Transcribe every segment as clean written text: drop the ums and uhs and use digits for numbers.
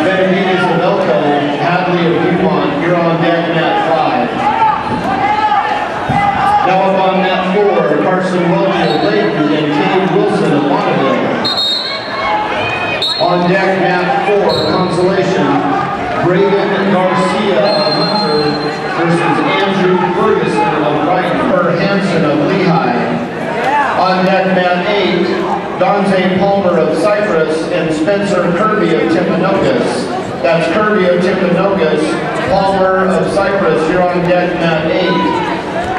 Benavides of Elko, Hadley of Beaumont, you're on deck mat 5. Now up on mat 4, Carson Welch of Layton and Cade Wilson of Bonneville. On deck mat 4, consolation, Braden Garcia of Hunter versus Andrew Ferguson of Brighton, Hanson of Lehigh. On deck mat 8, Donze Palmer of Cyprus and Spencer Kirby of Timpanogos. That's Kirby of Timpanogos, Palmer of Cyprus, you're on deck mat 8.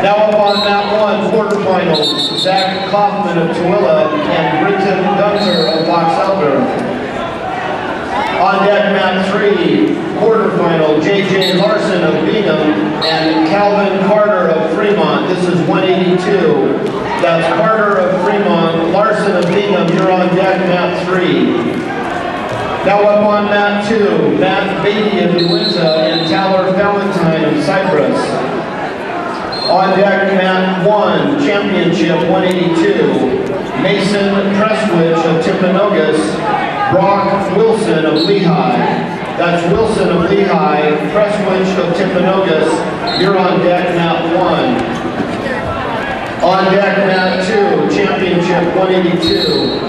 Now up on mat 1, quarterfinals, Zach Kaufman of Tooele and Britton Gunter of Box Elder. On deck mat 3, quarterfinal, J.J. Larson of Bingham and Calvin Carter of Fremont. This is 182. That's Carter of Fremont, Larson of Bingham, you're on deck mat 3. Now up on mat 2, Matt Beatty of Uinta and Tyler Valentine of Cyprus. On deck mat 1, championship 182, Mason Prestwich of Timpanogos, Brock Wilson of Lehigh. That's Wilson of Lehigh, Prestwich of Timpanogos, you're on deck mat 1. On deck mat 2, championship 182,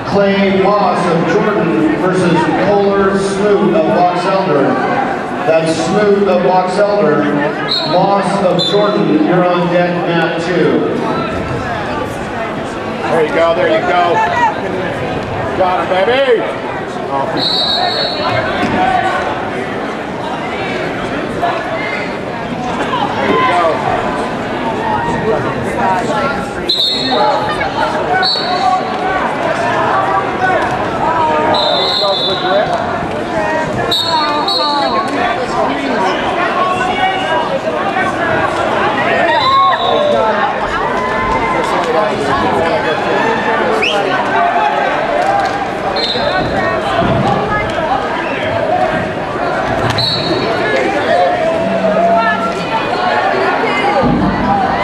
Clay Moss of Jordan versus Kohler Smoot of Box Elder. That's Smoot of Box Elder, Moss of Jordan, you're on deck mat 2. There you go, there you go. Got it, baby! Oh, there you go.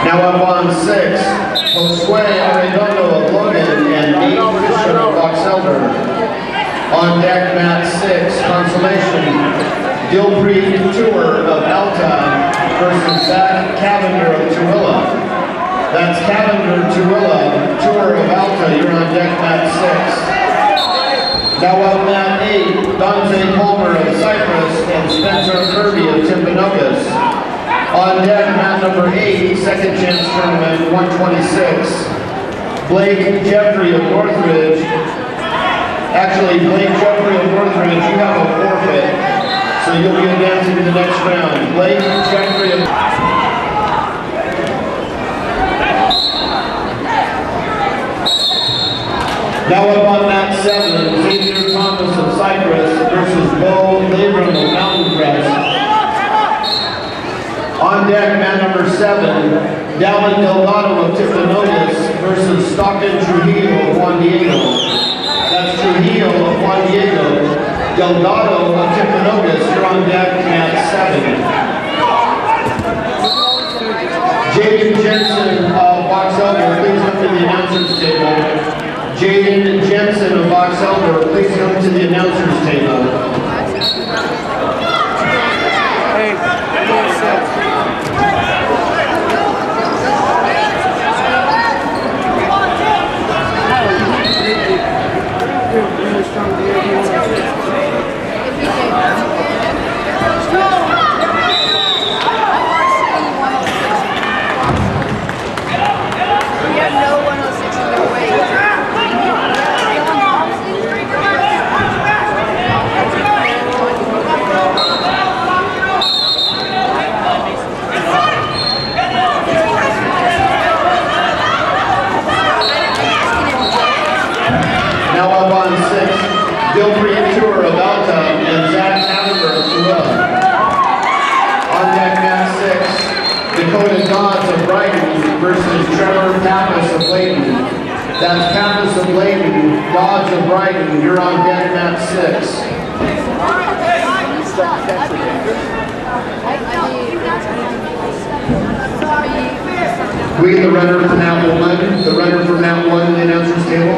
Now up on 6, Josue Arredondo of Logan and Nate Fisher of Box Elder. On deck mat 6, consolation, Dilpreet Tour of Alta versus Zach Cavender of Tooele. That's Cavender Tooele, Tour of Alta, you're on deck mat 6. Now up mat 8, Donze Palmer of Cyprus and Spencer Kirby of Timpanogos. On deck, mat number 8, second chance tournament, 126. Blake Jeffrey of Northridge. Actually, Blake Jeffrey of Northridge, you have a forfeit, so you'll be advancing to the next round. Blake Jeffrey of... Now up on mat 7, Xavier Thomas of Cyprus versus Bo Labram of Mountain Crest. On deck, mat number 7, Dallin Delgado of Timpanogos versus Stockton Trujillo of Juan Diego. That's Trujillo of Juan Diego. Delgado of Timpanogos, you're on deck, mat 7. Jaden Jensen of Box Elder, please come to the announcer's table. Jaden Jensen of Box Elder, please come to the announcer's table. Dilpreet Tour of Alta and Zach Cavender of Tooele. On deck mat 6, Dakota Dodds of Brighton versus Trevor Pappas of Layton. That's Pappas of Layton, Dodds of Brighton, you're on deck mat 6. We, the runner for mat 1, the runner for mat 1 in the announcer's table.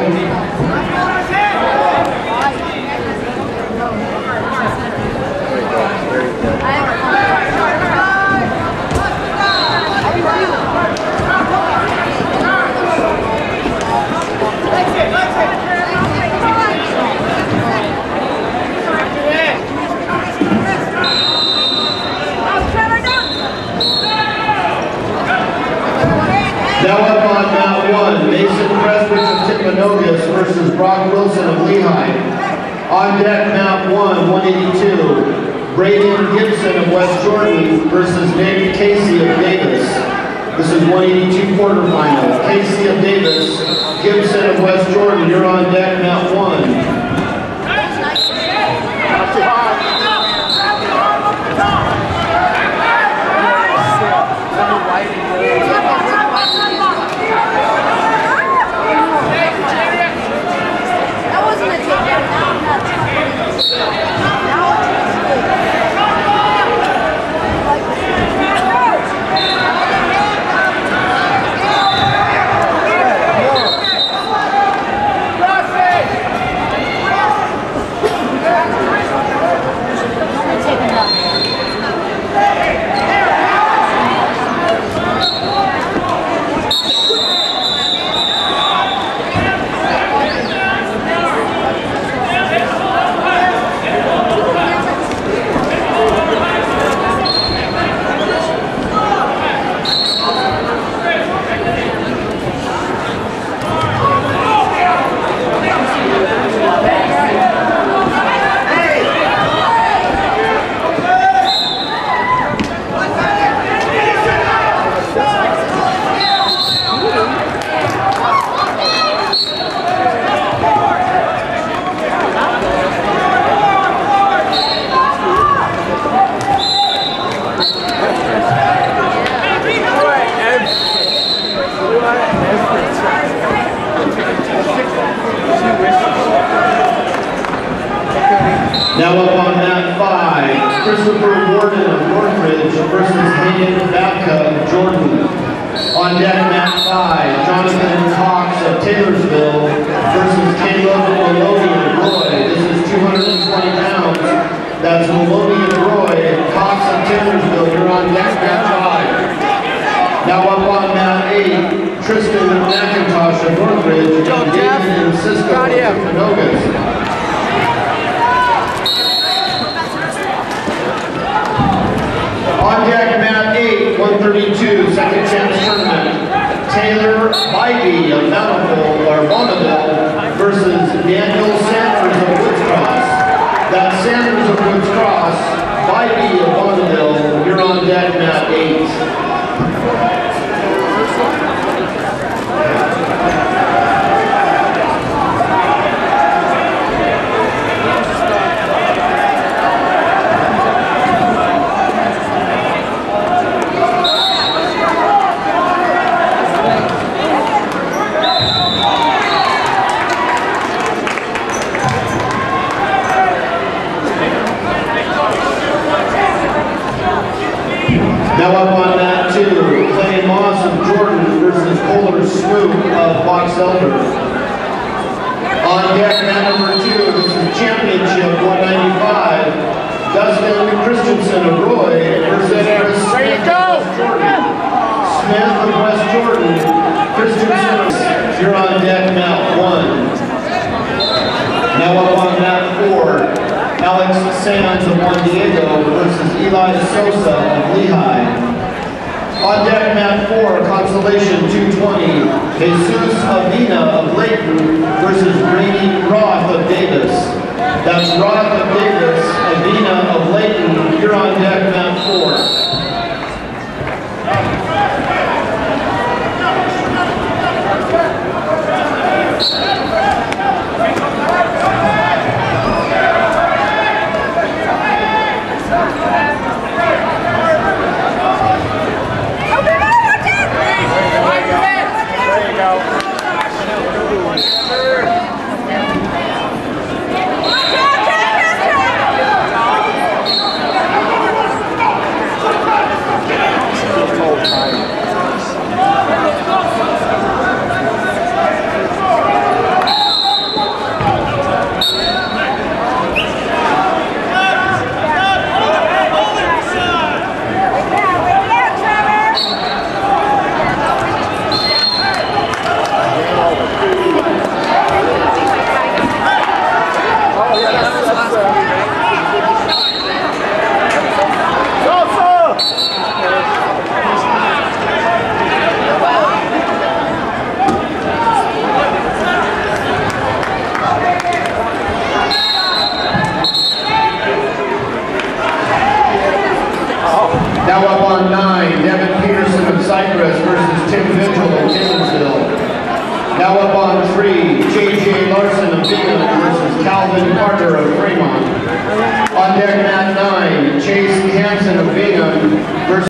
Canogas versus Brock Wilson of Lehigh. On deck, map 1, 182. Braden Gibson of West Jordan versus Nick Casey of Davis. This is 182 quarterfinal. Casey of Davis, Gibson of West Jordan. You're on deck, map 1. Now up on mat 5, Christopher Warden of Northridge versus Hayden Babka of Jordan. On deck mat 5, Jonathan Cox of Taylorsville versus Caleb Maloney of Roy. This is 220 pounds. That's Maloney of Roy, Cox of Taylorsville. You're on deck mat 5. Now up on mat 8, Tristan McIntosh of Northridge and David and Cisco of Canogas. On deck, mat 8, 132, second chance tournament. Taylor Bybee of Bonneville versus Daniel Sanders of Woods Cross. That's Sanders of Woods Cross, Bybee of Bonneville. You're on deck, mat 8. Now up on mat 2, Clay Moss of Jordan versus Kohler Smoot of Box Elder. On deck, mat number 2, this is championship 195. Dustin Christensen of Roy versus Chris Smith of West Jordan. Smith of West Jordan, Christensen. You're on deck, mat 1. Now up on mat 4. Alex Sands of Juan Diego versus Eli Sosa of Lehigh. On deck, mat 4, consolation 220. Jesus Avina of Layton versus Brady Roth of Davis. That's Roth of Davis, Avina of Layton. You're on deck, mat